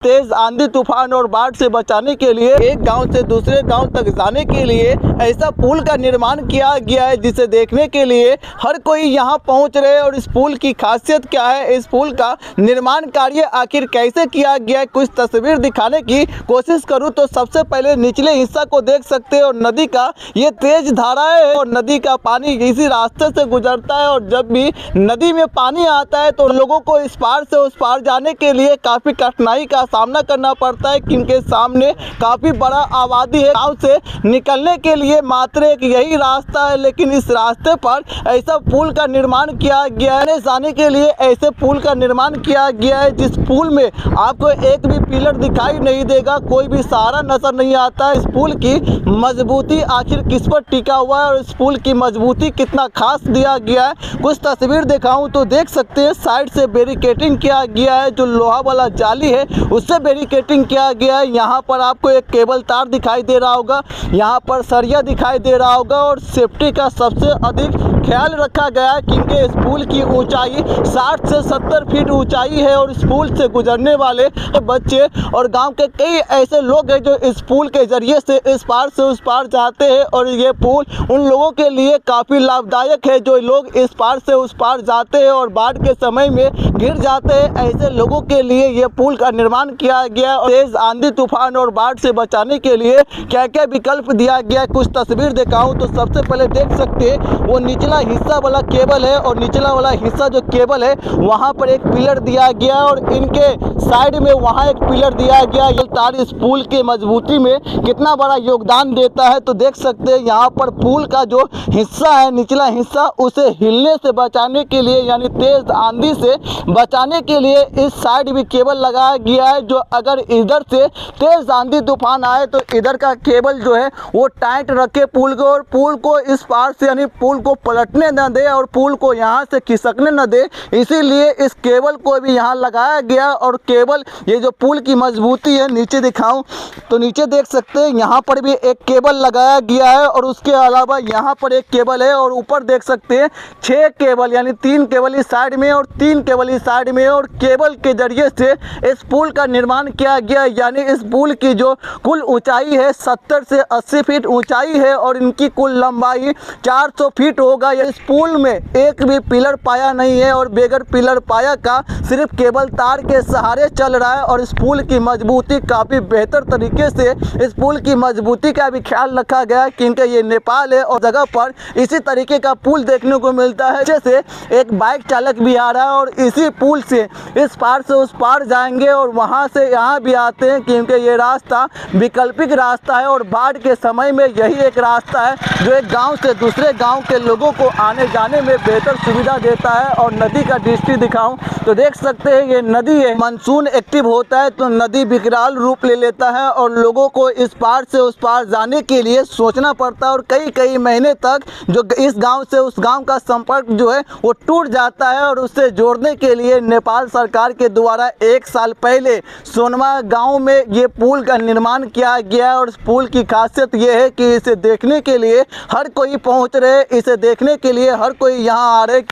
तेज आंधी तूफान और बाढ़ से बचाने के लिए एक गांव से दूसरे गांव तक जाने के लिए ऐसा पुल का निर्माण किया गया है जिसे देखने के लिए हर कोई यहां पहुंच रहे हैं। और इस पुल की खासियत क्या है, इस पुल का निर्माण कार्य आखिर कैसे किया गया है, कुछ तस्वीर दिखाने की कोशिश करूं तो सबसे पहले निचले हिस्सा को देख सकते हैं। और नदी का ये तेज धारा है और नदी का पानी इसी रास्ते से गुजरता है। और जब भी नदी में पानी आता है तो लोगों को इस पार से उस पार जाने के लिए काफ़ी कठिनाई का सामना करना पड़ता है, क्योंकि सामने काफ़ी बड़ा आबादी है। गांव से निकलने के लिए मात्र एक यही रास्ता है, लेकिन इस रास्ते पर ऐसा पुल का निर्माण किया गया है। जाने के लिए ऐसे पुल का निर्माण किया गया है जिस पुल में आपको एक भी पिलर दिखाई नहीं देगा, कोई भी सहारा नजर नहीं आता है। इस पुल की मजबूती आखिर किस पर टिका हुआ है और इस पुल की मजबूती कितना खास दिया गया है, कुछ तस्वीर दिखाऊं तो देख सकते हैं। साइड से बैरिकेटिंग किया गया है, जो लोहा वाला जाली है उससे बैरिकेटिंग किया गया है। यहाँ पर आपको एक केबल तार दिखाई दे रहा होगा, यहाँ पर सरिया दिखाई दे रहा होगा। और सेफ्टी का सबसे अधिक ख्याल रखा गया है, क्योंकि इस पुल की ऊंचाई 60 से 70 फीट ऊंचाई है। और इस पुल से गुजरने वाले बच्चे और गांव के कई ऐसे लोग हैं जो इस पुल के जरिए से इस पार से उस पार जाते हैं। और ये पुल उन लोगों के लिए काफ़ी लाभदायक है जो लोग इस पार से उस पार जाते हैं और बाढ़ के समय में गिर जाते हैं। ऐसे लोगों के लिए ये पुल का निर्माण किया गया है। तेज आंधी तूफान और बाढ़ से बचाने के लिए क्या क्या विकल्प दिया गया है, कुछ तस्वीर दिखाऊं तो सबसे पहले देख सकते हैं वो निचला हिस्सा वाला केबल है। और निचला वाला हिस्सा जो केबल है वहां पर एक पिलर दिया गया और इनके साइड में वहां एक पिलर दिया गया। ये तार इस पुल के मजबूती में कितना बड़ा योगदान देता है तो देख सकते हैं। यहाँ पर पुल का जो हिस्सा है निचला हिस्सा, उसे हिलने से बचाने के लिए यानी तेज आंधी से बचाने के लिए इस साइड भी केबल लगाया गया है, जो अगर इधर से तेज आंधी तूफान आए तो इधर का केबल जो है वो टाइट रखे पुल को, और पुल को इस पार से यानी पुल को पलटने न दे और पुल को यहाँ से खिसकने न दे। इसीलिए इस केबल को भी यहाँ लगाया गया। और केबल ये जो पुल की मजबूती है, नीचे दिखाऊं तो नीचे देख सकते हैं यहाँ पर भी एक केबल लगाया गया है। और उसके अलावा यहाँ पर एक केबल है और ऊपर देख सकते हैं 6 केबल यानी 3 केबल इस साइड में और 3 केबल इस साइड में। और केबल के जरिए से इस पुल का निर्माण किया गया, यानी इस पुल की जो कुल ऊंचाई है 70 से 80 फीट ऊंचाई है और इनकी कुल लंबाई 400 फीट होगा। इस पुल में एक भी पिलर पाया नहीं है और बगैर पिलर पाया का सिर्फ केबल तार के सहारे चल रहा है। और इस पुल की मजबूती काफ़ी बेहतर तरीके से इस पुल की मजबूती का भी ख्याल रखा गया है, क्योंकि ये नेपाल है और जगह पर इसी तरीके का पुल देखने को मिलता है। जैसे एक बाइक चालक भी आ रहा है और इसी पुल से इस पार से उस पार जाएंगे और वहाँ से यहाँ भी आते हैं, क्योंकि ये रास्ता वैकल्पिक रास्ता है और बाढ़ के समय में यही एक रास्ता है जो एक गांव से दूसरे गांव के लोगों को आने जाने में बेहतर सुविधा देता है। और नदी का दृष्टि दिखाऊं तो देख सकते हैं ये नदी है, मानसून एक्टिव होता है तो नदी विकराल रूप ले लेता है और लोगों को इस पार से उस पार जाने के लिए सोचना पड़ता है। और कई कई महीने तक जो इस गाँव से उस गाँव का संपर्क जो है वो टूट जाता है। और उससे जोड़ने के लिए नेपाल सरकार के द्वारा 1 साल पहले सोनमा गांव में ये पुल का निर्माण किया गया। और इस पुल की खासियत ये है कि इसे देखने के लिए हर कोई पहुंच रहे, इसे देखने के लिए हर कोई यहां आ रहे।